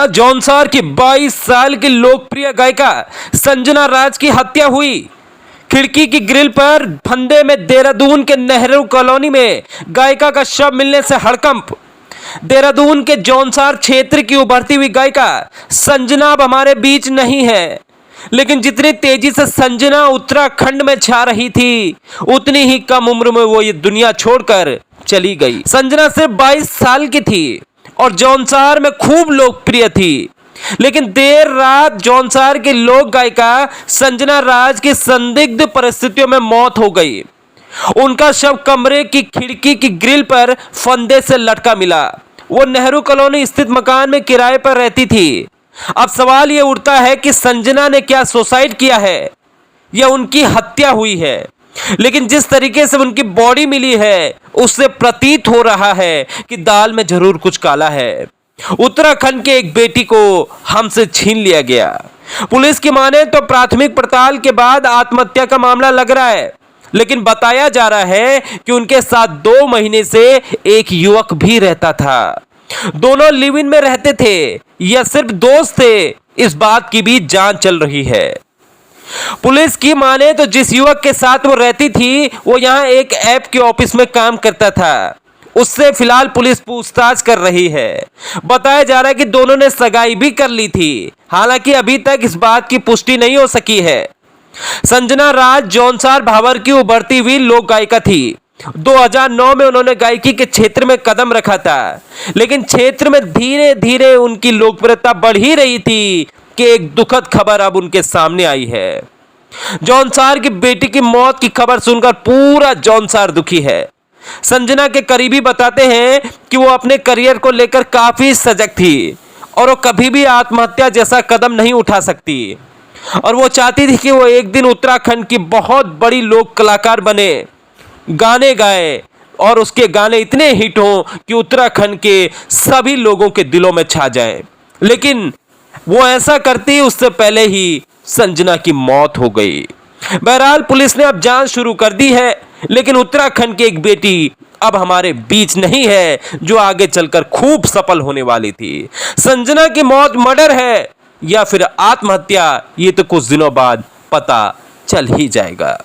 कोलकाता जौनसार की 22 साल की लोकप्रिय गायिका संजना राज की हत्या हुई। खिड़की की ग्रिल पर फंदे में देहरादून के नेहरू कॉलोनी में गायिका का शव मिलने से हड़कंप। देहरादून के जौनसार क्षेत्र की उभरती हुई गायिका संजना अब हमारे बीच नहीं है, लेकिन जितनी तेजी से संजना उत्तराखंड में छा रही थी, उतनी ही कम उम्र में वो ये दुनिया छोड़कर चली गई। संजना सिर्फ 22 साल की थी और जौनसार में खूब लोकप्रिय थी, लेकिन देर रात जौनसार की लोक गायिका संजना राज की संदिग्ध परिस्थितियों में मौत हो गई। उनका शव कमरे की खिड़की की ग्रिल पर फंदे से लटका मिला। वो नेहरू कॉलोनी स्थित मकान में किराए पर रहती थी। अब सवाल यह उठता है कि संजना ने क्या सुसाइड किया है या उनकी हत्या हुई है, लेकिन जिस तरीके से उनकी बॉडी मिली है उससे प्रतीत हो रहा है कि दाल में जरूर कुछ काला है। उत्तराखंड के एक बेटी को हमसे छीन लिया गया। पुलिस की माने तो प्राथमिक पड़ताल के बाद आत्महत्या का मामला लग रहा है, लेकिन बताया जा रहा है कि उनके साथ 2 महीने से एक युवक भी रहता था। दोनों लिव इन में रहते थे या सिर्फ दोस्त थे, इस बात की भी जांच चल रही है। पुलिस की माने तो जिस युवक के साथ वो रहती थी वो यहाँ एक ऐप के ऑफिस में काम करता था। उससे फिलहाल पुलिस पूछताछ कर रही है। बताया जा रहा है कि दोनों ने सगाई भी कर ली थी, हालांकि अभी तक इस बात की पुष्टि नहीं हो सकी है। संजना राज जौनसार भाबर की उभरती हुई लोक गायिका थी। 2009 में उन्होंने गायकी के क्षेत्र में कदम रखा था, लेकिन क्षेत्र में धीरे धीरे उनकी लोकप्रियता बढ़ ही रही थी कि एक दुखद खबर अब उनके सामने आई है। जौनसार की बेटी की मौत की खबर सुनकर पूरा जौनसार दुखी है। संजना के करीबी बताते हैं कि वो अपने करियर को लेकर काफी सजग थी और वो कभी भी आत्महत्या जैसा कदम नहीं उठा सकती, और वो चाहती थी कि वो एक दिन उत्तराखंड की बहुत बड़ी लोक कलाकार बने, गाने गाए और उसके गाने इतने हिट हों कि उत्तराखंड के सभी लोगों के दिलों में छा जाएं। लेकिन वो ऐसा करती उससे पहले ही संजना की मौत हो गई। बहरहाल पुलिस ने अब जांच शुरू कर दी है, लेकिन उत्तराखंड की एक बेटी अब हमारे बीच नहीं है जो आगे चलकर खूब सफल होने वाली थी। संजना की मौत मर्डर है या फिर आत्महत्या, ये तो कुछ दिनों बाद पता चल ही जाएगा।